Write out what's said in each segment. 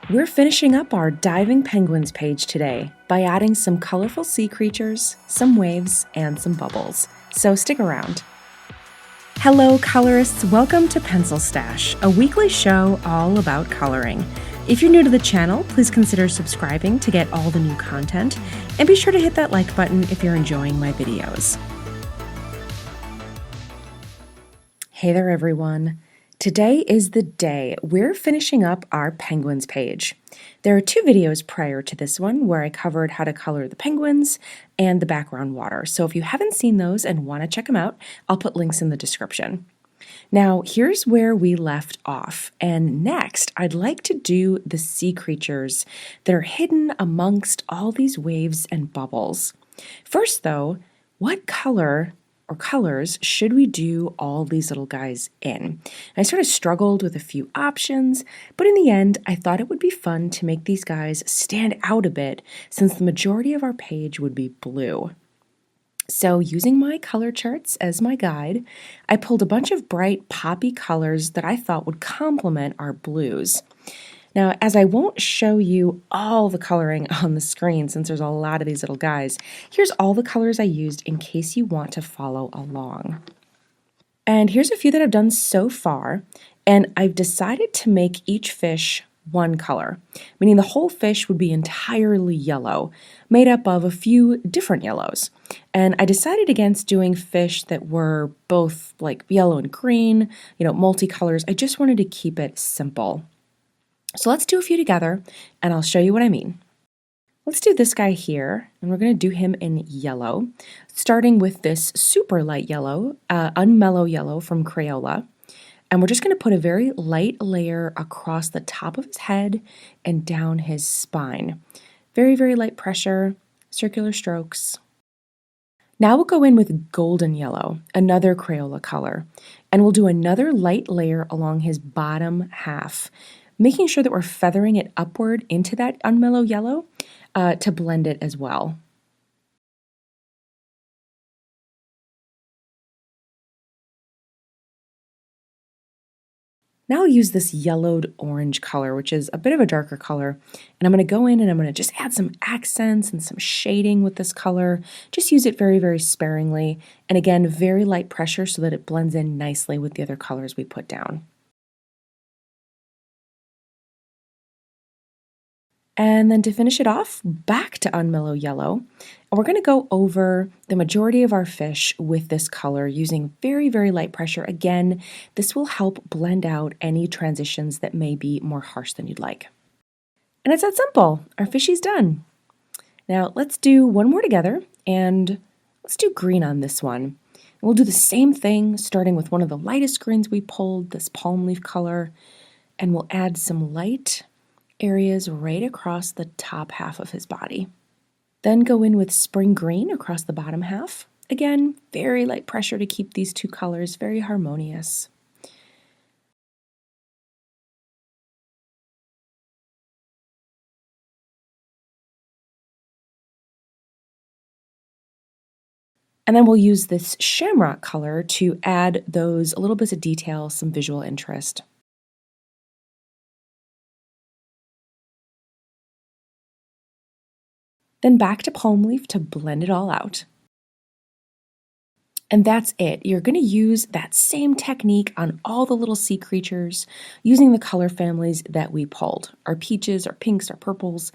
We're finishing up our Diving Penguins page today by adding some colorful sea creatures, some waves, and some bubbles. So stick around. Hello colorists, welcome to PencilStash, a weekly show all about coloring. If you're new to the channel, please consider subscribing to get all the new content, and be sure to hit that like button if you're enjoying my videos. Hey there everyone. Today is the day we're finishing up our penguins page. There are two videos prior to this one where I covered how to color the penguins and the background water. So if you haven't seen those and want to check them out, I'll put links in the description. Now here's where we left off, and next I'd like to do the sea creatures that are hidden amongst all these waves and bubbles. First though, what color or colors should we do all these little guys in? I sort of struggled with a few options, but in the end, I thought it would be fun to make these guys stand out a bit since the majority of our page would be blue. So using my color charts as my guide, I pulled a bunch of bright poppy colors that I thought would complement our blues. Now, as I won't show you all the coloring on the screen since there's a lot of these little guys, here's all the colors I used in case you want to follow along. And here's a few that I've done so far, and I've decided to make each fish one color, meaning the whole fish would be entirely yellow, made up of a few different yellows. And I decided against doing fish that were both like yellow and green, multicolors. I just wanted to keep it simple. So let's do a few together, and I'll show you what I mean. Let's do this guy here, and we're going to do him in yellow, starting with this super light yellow, unmellow yellow from Crayola. And we're just going to put a very light layer across the top of his head and down his spine. Very, very light pressure, circular strokes. Now we'll go in with golden yellow, another Crayola color, and we'll do another light layer along his bottom half, making sure that we're feathering it upward into that unmellow yellow to blend it as well. Now I'll use this yellowed orange color, which is a bit of a darker color, and I'm going to go in and I'm going to just add some accents and some shading with this color. Just use it very, very sparingly, and again, very light pressure so that it blends in nicely with the other colors we put down. And then to finish it off, back to unmellow yellow. And we're going to go over the majority of our fish with this color using very, very light pressure. Again, this will help blend out any transitions that may be more harsh than you'd like. And it's that simple. Our fishy's done. Now let's do one more together, and let's do green on this one. And we'll do the same thing, starting with one of the lightest greens we pulled, this palm leaf color, and we'll add some light areas right across the top half of his body. Then go in with spring green across the bottom half. Again, very light pressure to keep these two colors very harmonious. And then we'll use this shamrock color to add those little bits of detail, some visual interest. Then back to palm leaf to blend it all out. And that's it. You're going to use that same technique on all the little sea creatures using the color families that we pulled. Our peaches, our pinks, our purples.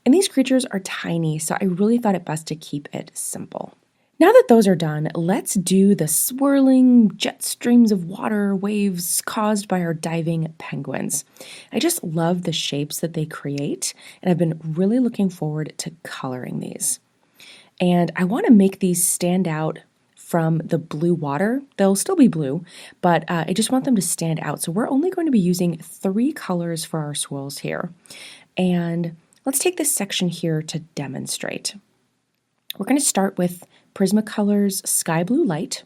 And these creatures are tiny, so I really thought it best to keep it simple. Now that those are done, let's do the swirling jet streams of water waves caused by our diving penguins. I just love the shapes that they create, and I've been really looking forward to coloring these. And I want to make these stand out from the blue water. They'll still be blue, but I just want them to stand out. So we're only going to be using 3 colors for our swirls here. And let's take this section here to demonstrate. We're going to start with Prismacolor's Sky Blue Light,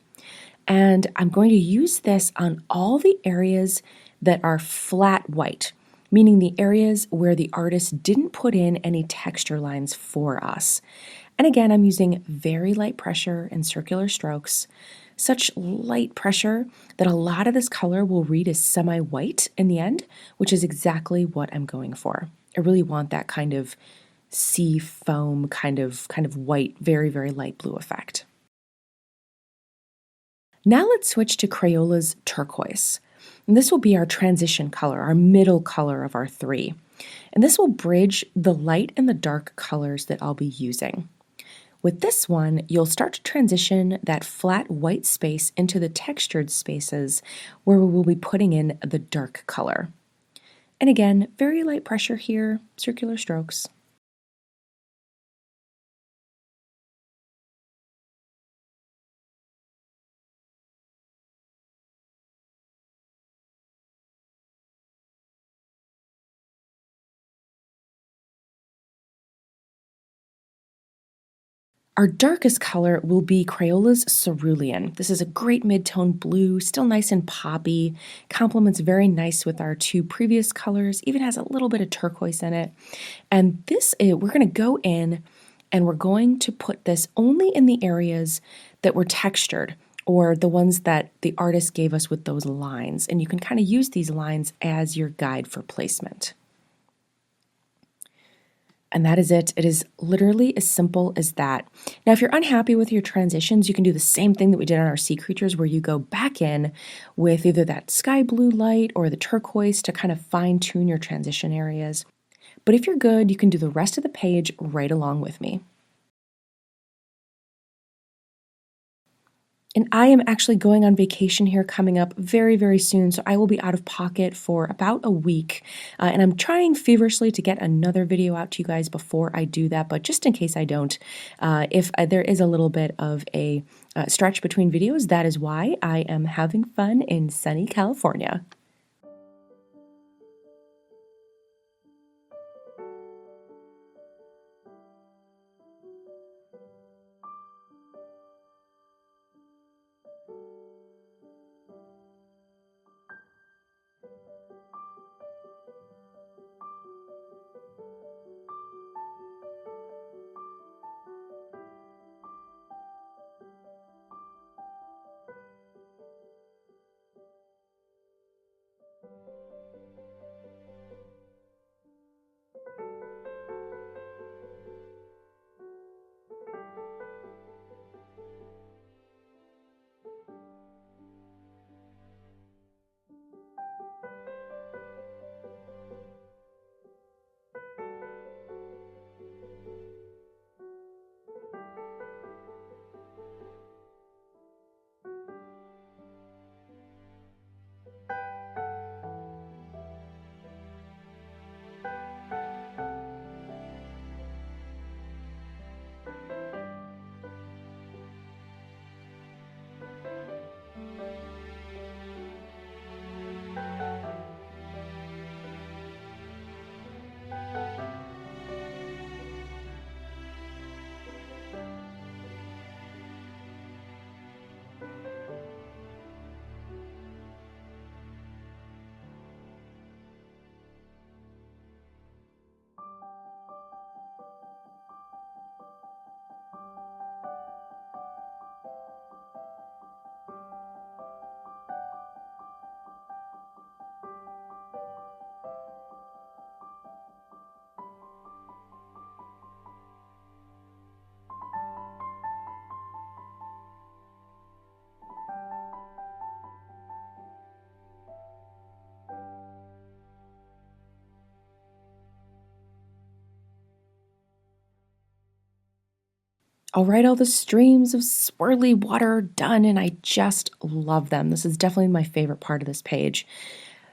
and I'm going to use this on all the areas that are flat white, meaning the areas where the artist didn't put in any texture lines for us. And again, I'm using very light pressure and circular strokes, such light pressure that a lot of this color will read as semi-white in the end, which is exactly what I'm going for. I really want that kind of sea foam, kind of white, very, very light blue effect. Now let's switch to Crayola's turquoise. And this will be our transition color, our middle color of our three. And this will bridge the light and the dark colors that I'll be using. With this one, you'll start to transition that flat white space into the textured spaces where we will be putting in the dark color. And again, very light pressure here, circular strokes. Our darkest color will be Crayola's Cerulean. This is a great mid-tone blue, still nice and poppy, complements very nice with our two previous colors, even has a little bit of turquoise in it. And this, we're going to go in and we're going to put this only in the areas that were textured, or the ones that the artist gave us with those lines. And you can kind of use these lines as your guide for placement. And that is it. It is literally as simple as that. Now, if you're unhappy with your transitions, you can do the same thing that we did on our sea creatures, where you go back in with either that sky blue light or the turquoise to kind of fine tune your transition areas. But if you're good, you can do the rest of the page right along with me. And I am actually going on vacation here coming up very, very soon, so I will be out of pocket for about a week. And I'm trying feverishly to get another video out to you guys before I do that, but just in case I don't, if there is a little bit of a stretch between videos, that is why I am having fun in sunny California. All right, all the streams of swirly water are done, and I just love them. This is definitely my favorite part of this page.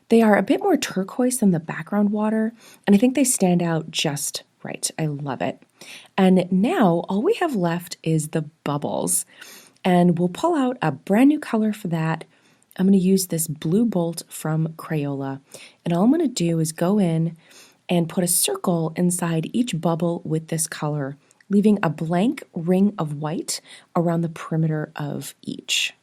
They are a bit more turquoise than the background water, and I think they stand out just right. I love it. And now all we have left is the bubbles, and we'll pull out a brand new color for that. I'm going to use this blue bolt from Crayola, and all I'm going to do is go in and put a circle inside each bubble with this color, leaving a blank ring of white around the perimeter of each.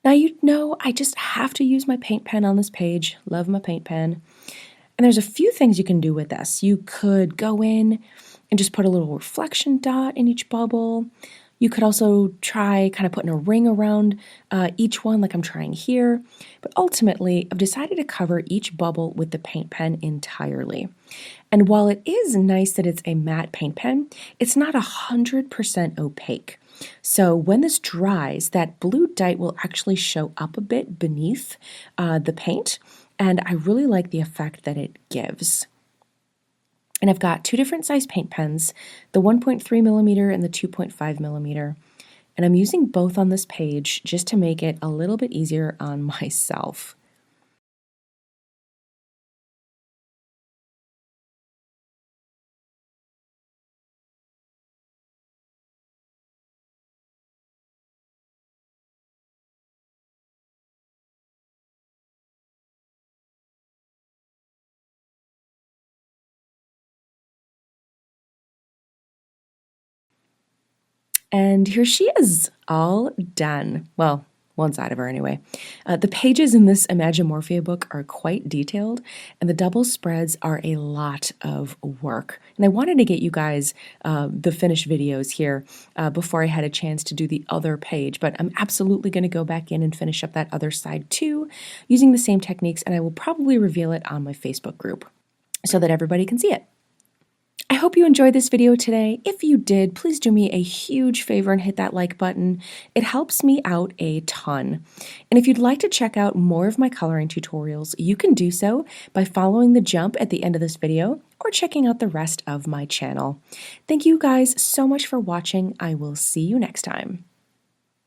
Now you know I just have to use my paint pen on this page. Love my paint pen. And there's a few things you can do with this. You could go in and just put a little reflection dot in each bubble. You could also try kind of putting a ring around each one like I'm trying here. But ultimately, I've decided to cover each bubble with the paint pen entirely. And while it is nice that it's a matte paint pen, it's not 100% opaque. So when this dries, that blue dye will actually show up a bit beneath the paint, and I really like the effect that it gives. And I've got two different size paint pens, the 1.3 millimeter and the 2.5 millimeter. And I'm using both on this page just to make it a little bit easier on myself. And here she is, all done. Well, one side of her anyway. The pages in this Imagimorphia book are quite detailed, and the double spreads are a lot of work. And I wanted to get you guys the finished videos here before I had a chance to do the other page, but I'm absolutely going to go back in and finish up that other side too, using the same techniques, and I will probably reveal it on my Facebook group so that everybody can see it. I hope you enjoyed this video today. If you did, please do me a huge favor and hit that like button. It helps me out a ton. And if you'd like to check out more of my coloring tutorials, you can do so by following the jump at the end of this video or checking out the rest of my channel. Thank you guys so much for watching. I will see you next time.